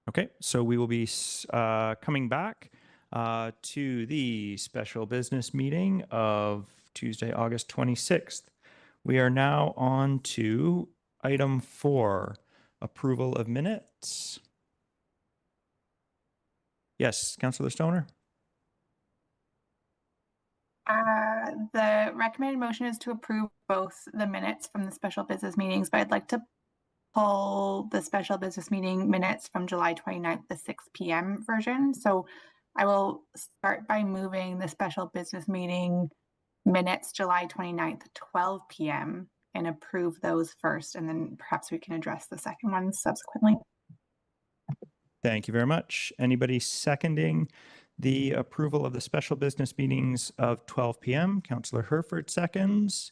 Okay, so we will be coming back to the special business meeting of Tuesday, August 26th. We are now on to item 4, approval of minutes. Yes, Councillor Stoner. The recommended motion is to approve both the minutes from the special business meetings, but I'd like to pull the special business meeting minutes from July 29th, the 6 p.m. version. So I will start by moving the special business meeting minutes July 29th, 12 p.m. and approve those first, and then perhaps we can address the second one subsequently. Thank you very much. Anybody seconding the approval of the special business meetings of 12 p.m.? Councillor Herford seconds.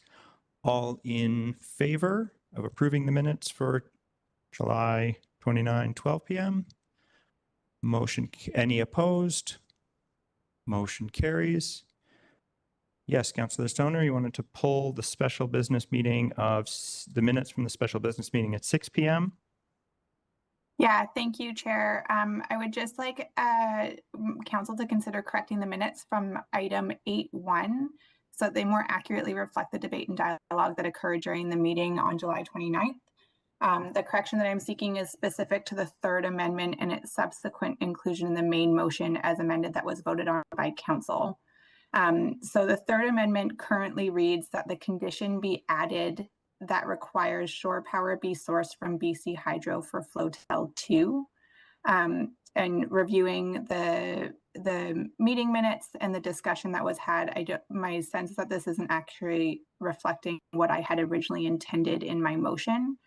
All in favor of approving the minutes for July 29, 12 p.m.? Motion, any opposed? Motion carries. Yes, Councillor Stoner, you wanted to pull the special business meeting of the minutes from the special business meeting at 6 p.m.? Yeah, thank you, Chair. I would just like Council to consider correcting the minutes from item 8.1 so that they more accurately reflect the debate and dialogue that occurred during the meeting on July 29th. The correction that I'm seeking is specific to the third amendment and its subsequent inclusion in the main motion as amended that was voted on by Council. So the third amendment currently reads that the condition be added that requires shore power be sourced from BC Hydro for Floatel 2. And reviewing the meeting minutes and the discussion that was had, my sense is that this isn't actually reflecting what I had originally intended in my motion.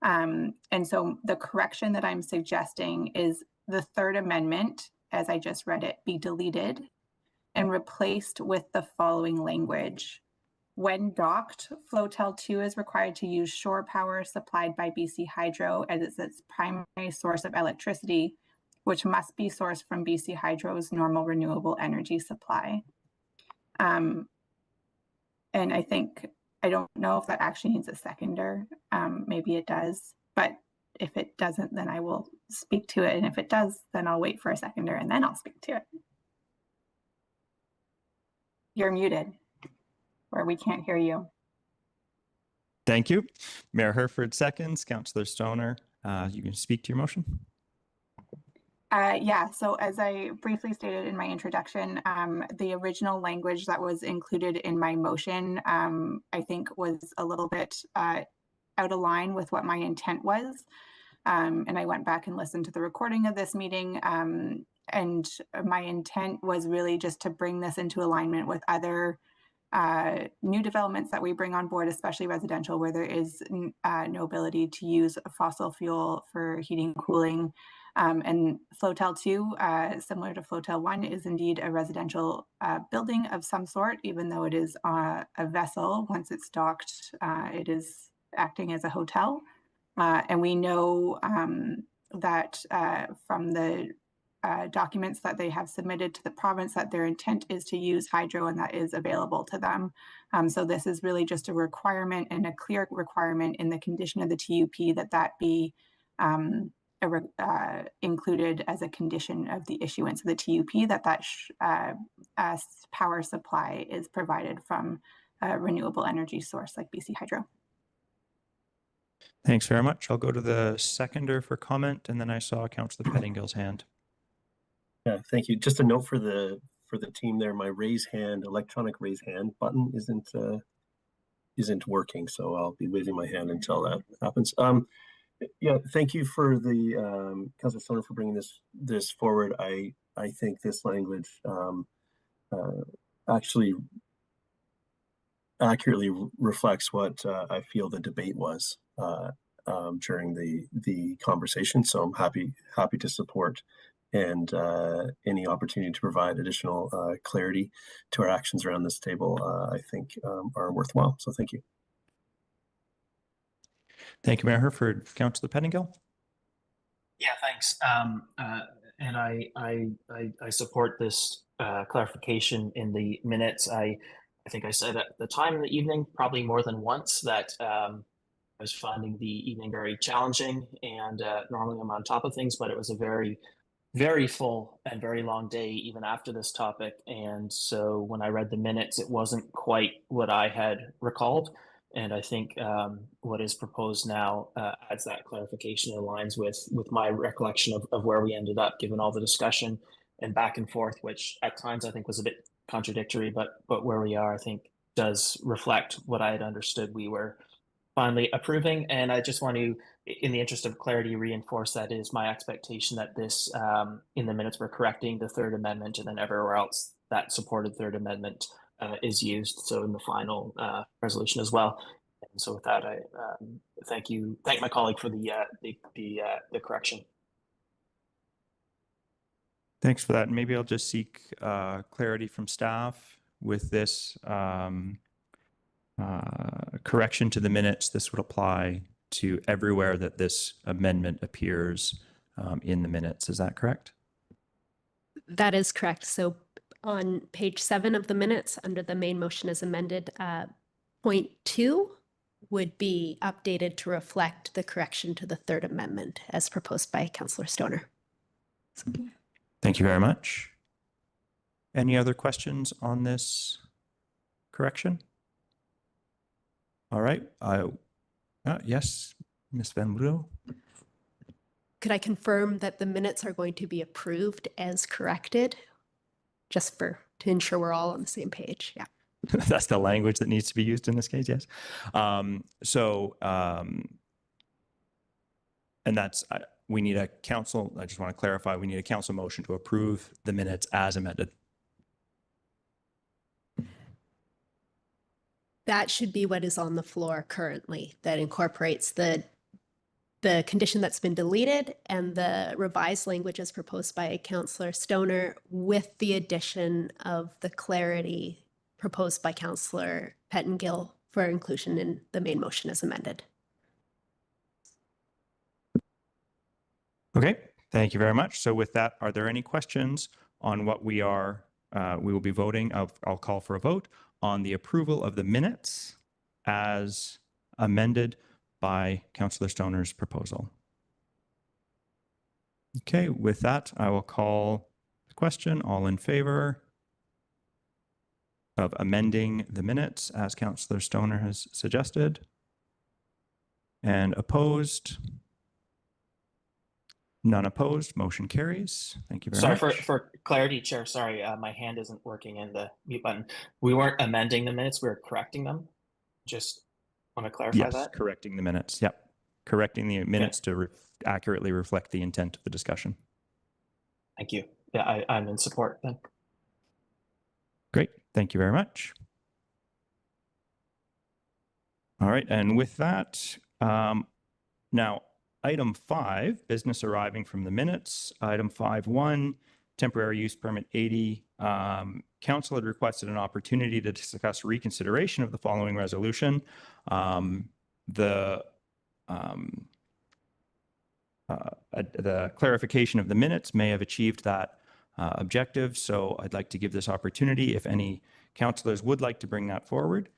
And so the correction that I'm suggesting is the third amendment, as I just read it, be deleted and replaced with the following language. When docked, Floatel 2 is required to use shore power supplied by BC Hydro as its primary source of electricity, which must be sourced from BC Hydro's normal renewable energy supply. And I don't know if that actually needs a seconder. Maybe it does, but if it doesn't, then I will speak to it. And if it does, then I'll wait for a seconder and then I'll speak to it. You're muted, or we can't hear you. Thank you. Mayor Herford seconds. Councillor Stoner, you can speak to your motion. Yeah, so as I briefly stated in my introduction, the original language that was included in my motion, I think was a little bit out of line with what my intent was. And I went back and listened to the recording of this meeting, and my intent was really just to bring this into alignment with other new developments that we bring on board, especially residential, where there is no ability to use a fossil fuel for heating and cooling. And Floatel 2, similar to Floatel 1, is indeed a residential building of some sort, even though it is a vessel. Once it's docked, it is acting as a hotel. And we know that from the documents that they have submitted to the province that their intent is to use hydro, and that is available to them. So this is really just a requirement and a clear requirement in the condition of the TUP that be included as a condition of the issuance of the TUP, that power supply is provided from a renewable energy source like BC Hydro. Thanks very much. I'll go to the seconder for comment, and then I saw Councillor Pettingill's hand. Yeah, thank you. Just a note for the team there, my electronic raise hand button isn't working, so I'll be waving my hand until that happens. Yeah, thank you for the Councillor Stoner for bringing this forward. I think this language actually accurately reflects what I feel the debate was during the conversation. So I'm happy to support and any opportunity to provide additional clarity to our actions around this table, I think are worthwhile. So thank you. Thank you, Mayor Herford. Councillor Pettingill. Yeah, thanks. And I support this clarification in the minutes. I think I said at the time in the evening, probably more than once, that was finding the evening very challenging, and normally I'm on top of things, but it was a very, very full and very long day even after this topic. And so when I read the minutes, it wasn't quite what I had recalled. And I think what is proposed now adds that clarification, aligns with my recollection of where we ended up, given all the discussion and back and forth, which at times I think was a bit contradictory, but where we are, I think, does reflect what I had understood we were finally approving. And I just want to, in the interest of clarity, reinforce that it is my expectation that this, in the minutes, we're correcting the third amendment, and then everywhere else that supported third amendment is used. So in the final resolution as well. And so with that, I thank my colleague for the correction. Thanks for that. And maybe I'll just seek clarity from staff with this correction to the minutes. This would apply to everywhere that this amendment appears in the minutes. Is that correct? That is correct. So on page 7 of the minutes, under the main motion as amended, point 2 would be updated to reflect the correction to the third amendment as proposed by Councillor Stoner. Thank you very much. Any other questions on this correction? All right. Yes, Ms. Van Brugge. Could I confirm that the minutes are going to be approved as corrected, just to ensure we're all on the same page? Yeah. That's the language that needs to be used in this case, yes. And that's, we need a council, I just want to clarify, we need a council motion to approve the minutes as amended. That should be what is on the floor currently, that incorporates the condition that's been deleted and the revised language as proposed by Councillor Stoner, with the addition of the clarity proposed by Councillor Pettengill for inclusion in the main motion as amended. Okay, thank you very much. So with that, are there any questions on what we will be voting? I'll call for a vote on the approval of the minutes as amended by Councillor Stoner's proposal. Okay, with that, I will call the question. All in favor of amending the minutes as Councillor Stoner has suggested? And opposed? None opposed. Motion carries. Thank you very much. Sorry, for clarity, Chair, sorry, my hand isn't working in the mute button. We weren't amending the minutes, we were correcting them. Just want to clarify yes, that. Correcting the minutes. Yep. Correcting the minutes to accurately reflect the intent of the discussion. Thank you. Yeah, I'm in support then. Great. Thank you very much. All right. And with that, now, item 5, business arriving from the minutes. Item 5.1, temporary use permit 80. Council had requested an opportunity to discuss reconsideration of the following resolution. The clarification of the minutes may have achieved that objective. So I'd like to give this opportunity if any councillors would like to bring that forward.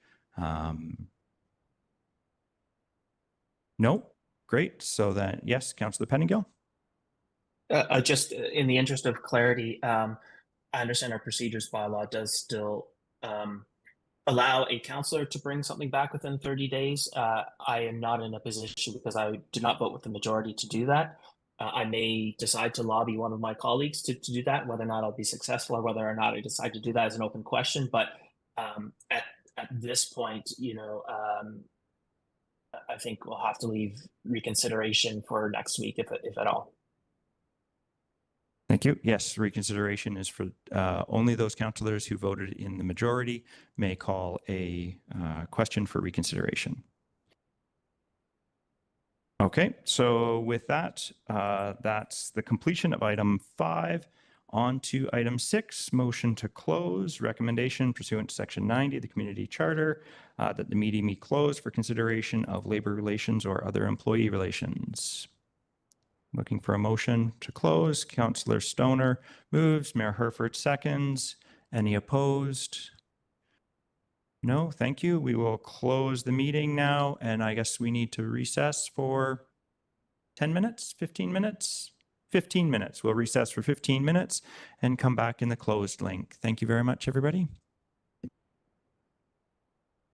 No? Great. So then, yes, Councillor Pettengill. Just in the interest of clarity, I understand our procedures bylaw does still allow a councillor to bring something back within 30 days. I am not in a position, because I did not vote with the majority, to do that. I may decide to lobby one of my colleagues to do that. Whether or not I'll be successful or whether or not I decide to do that is an open question. But at this point, you know, I think we'll have to leave reconsideration for next week, if at all. Thank you. Yes, reconsideration is for only those councillors who voted in the majority may call a question for reconsideration. Okay, so with that, that's the completion of item 5. On to item 6, motion to close. Recommendation pursuant to section 90 of the Community Charter that the meeting be closed for consideration of labor relations or other employee relations. Looking for a motion to close. Councillor Stoner moves. Mayor Herford seconds. Any opposed? No, thank you. We will close the meeting now, and I guess we need to recess for 10 minutes, 15 minutes? 15 minutes. We'll recess for 15 minutes and come back in the closed link. Thank you very much, everybody.